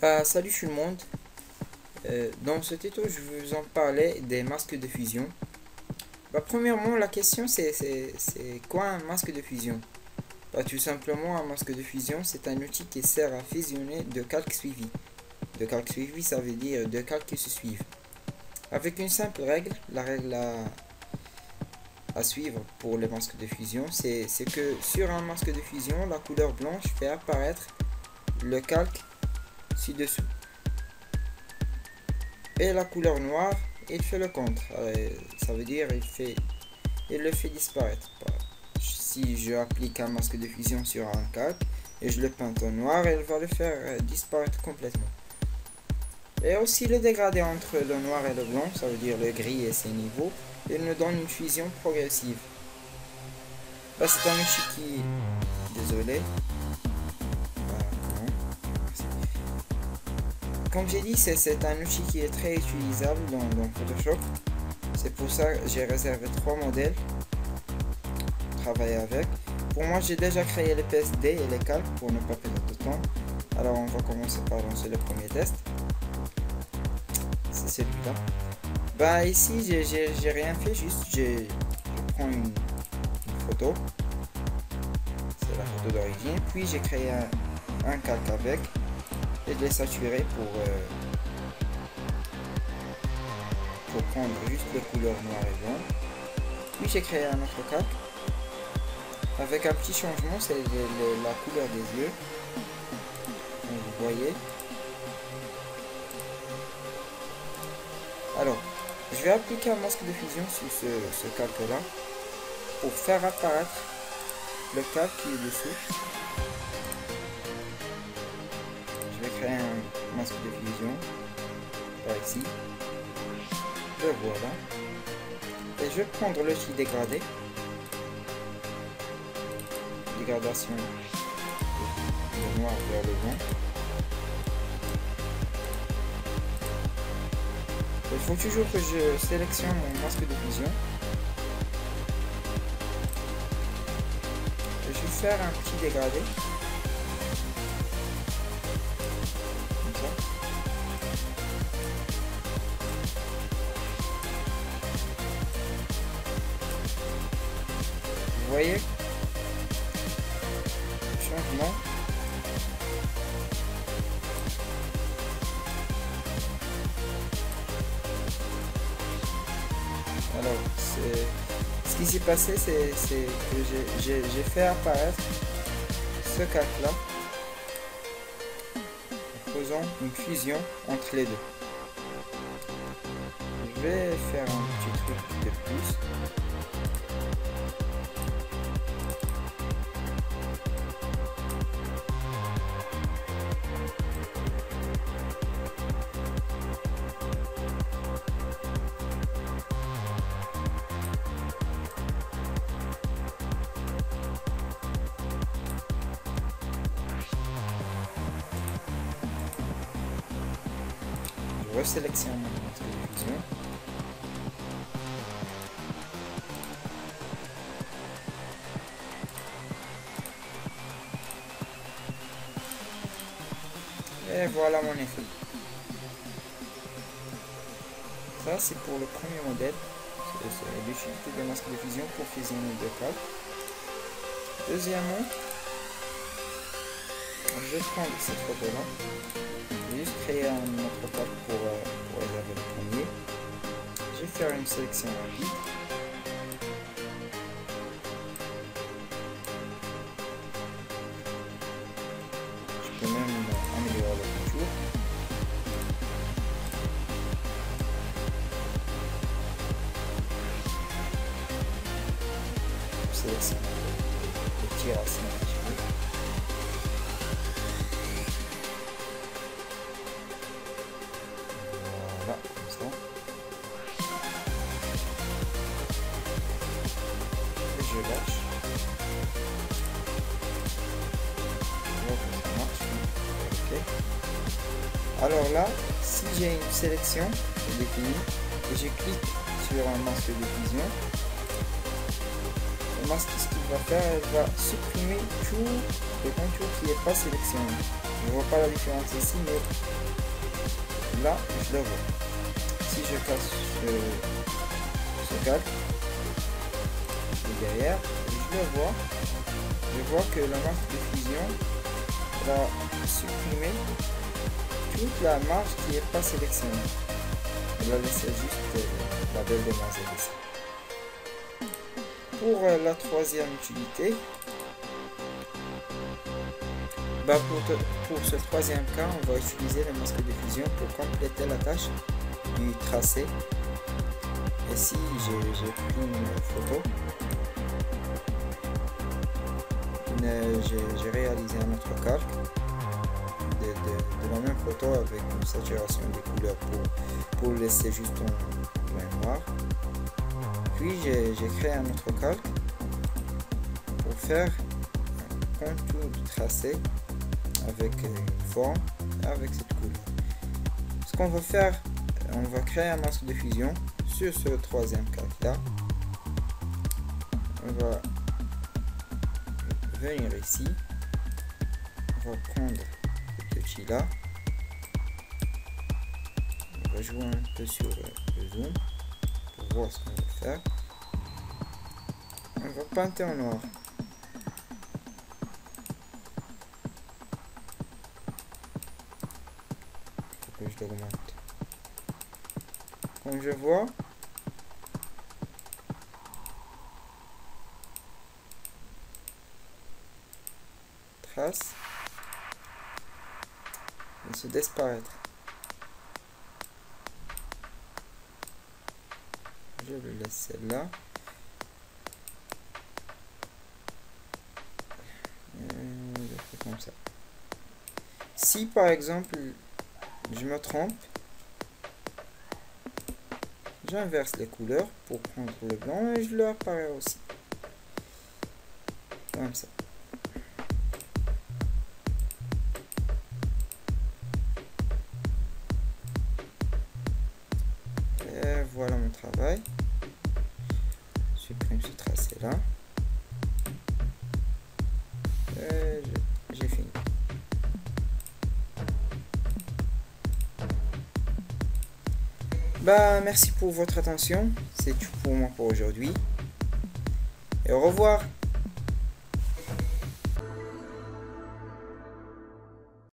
Salut tout le monde. Dans ce tuto, je vais vous en parler des masques de fusion. Premièrement, la question c'est quoi un masque de fusion? Tout simplement, un masque de fusion, c'est un outil qui sert à fusionner deux calques suivis. Deux calques suivis, ça veut dire deux calques qui se suivent. Avec une simple règle, la règle à suivre pour les masques de fusion, c'est que sur un masque de fusion, la couleur blanche fait apparaître le calque ci-dessous. Et la couleur noire, il fait le contre. Ça veut dire il le fait disparaître. Si je applique un masque de fusion sur un calque et je le peins en noir, il va le faire disparaître complètement. Et aussi le dégradé entre le noir et le blanc, ça veut dire le gris et ses niveaux, il nous donne une fusion progressive. C'est un outil qui... Désolé. Comme j'ai dit, c'est un outil qui est très utilisable dans Photoshop. C'est pour ça que j'ai réservé 3 modèles pour travailler avec. Pour moi, j'ai déjà créé les PSD et les calques pour ne pas perdre de temps. Alors, on va commencer par lancer le premier test. C'est celui-là. Ici, j'ai rien fait, juste je prends une photo. C'est la photo d'origine. Puis, j'ai créé un calque avec. Et je l'ai saturé pour prendre juste les couleurs noir et blanc. Puis j'ai créé un autre calque avec un petit changement, c'est la couleur des yeux, comme vous voyez. Alors, je vais appliquer un masque de fusion sur ce calque là pour faire apparaître le calque qui est dessous. Je vais créer un masque de fusion par ici. Le voilà. Et je vais prendre le fil dégradé. Dégradation du noir vers le blanc. Il faut toujours que je sélectionne mon masque de fusion. Et je vais faire un petit dégradé. Vous voyez, changement. Alors, ce qui s'est passé, c'est que j'ai fait apparaître ce calque là en faisant une fusion entre les deux. Je vais faire un petit truc de plus. Je resélectionne mon masque de fusion. Et voilà mon effet. Ça c'est pour le premier modèle. C'est l'utilité des masques de fusion pour fusionner deux calques. Deuxièmement, je vais prendre cette photo là. Je vais juste créer un autre calque pour réserver le premier. Je vais faire une sélection rapide. Je peux même améliorer le contour. Je sélectionne le petit racine un petit peu. Voilà, comme ça. Et je lâche. Donc ça marche. Ok. Alors là, si j'ai une sélection définie et je clique sur un masque de fusion, masque, ce qu'il va faire, elle va supprimer tout le contour qui n'est pas sélectionné. Je ne vois pas la différence ici, mais là, je le vois. Si je casse ce calque, derrière, je le vois. Je vois que la marque de fusion va supprimer toute la marge qui n'est pas sélectionnée. Elle va laisser juste la belle demoiselle ici. Pour la troisième utilité, pour ce troisième cas, on va utiliser le masque de fusion pour compléter la tâche du tracé. Ici, j'ai pris une photo. J'ai réalisé un autre calque de la même photo avec une saturation des couleurs pour laisser juste en noir. Puis j'ai créé un autre calque pour faire un contour de tracé avec une forme et avec cette couleur. Ce qu'on va faire, on va créer un masque de fusion sur ce troisième calque là. On va venir ici, on va prendre ce petit là, on va jouer un peu sur le zoom pour voir ce qu'on va faire. On va peinter en noir. Il faut que je l'augmente. Comme je vois, trace, il se disparaître. Je le laisse celle-là. Je fais comme ça. Si par exemple je me trompe, j'inverse les couleurs pour prendre le blanc et je le apparais aussi. Comme ça. Et voilà mon travail. Je supprime ce tracé là. Et j'ai fini. Bah, merci pour votre attention. C'est tout pour moi pour aujourd'hui. Et au revoir.